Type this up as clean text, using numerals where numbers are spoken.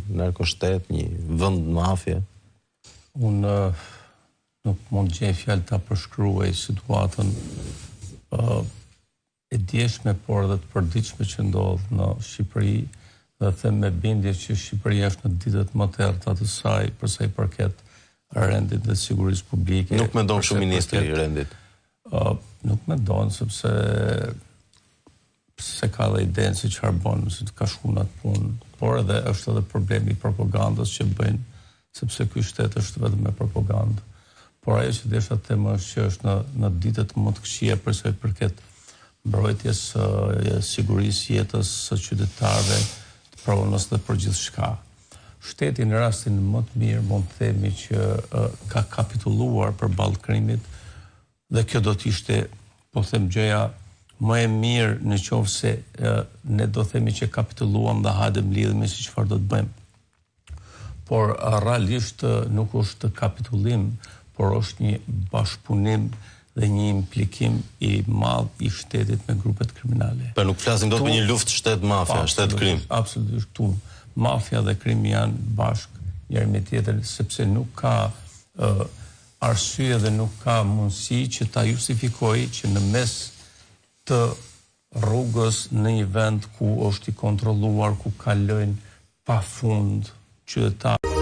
narkoshtet, një vend mafie? Unë nuk mund gjej fjalë ta përshkruaj situatën e djeshme, por dhe të përditshme që ndodh në Shqipëri, dhe them me bindje që Shqipëria është në ditët më të errta të saj për sa i përket rendit dhe sigurisë publike. Nuk mendon kështu ministri i rendit? Nuk mendon, sepse ka dhe idenë se çfarë bën, se ka shkuar në atë punë, por edhe është edhe problemi i propagandës që bëjnë, sepse ky shtet është vetëm me propagandë. Por ajo që desha të them është që është në ditët më të këqija për sa i përket mbrojtjes sigurisë jetës së qytetarëve, të pronës dhe për gjithçka. Shteti në rastin më të mirë mund të themi që ka kapitulluar përballë krimit, dhe kjo do të ishte, po them, gjëja më e mirë në qoftë se ne do themi që kapitulluam dhe hajde mlidhemi si çfarë do të bëjmë. Por realisht nuk është kapitullim, por është një bashkëpunim dhe një implikim i madh i shtetit me grupet kriminale. Po nuk flasim dot për një luftë shtet-mafia, shtet-krim. Absolutisht, këtu mafia dhe krimi janë bashkë njëri me tjetrin, sepse nuk ka arsye dhe nuk ka mundësi që ta justifikojë që në mes të rrugës në një vend ku është i kontrolluar, ku kalojnë pafund qytetarë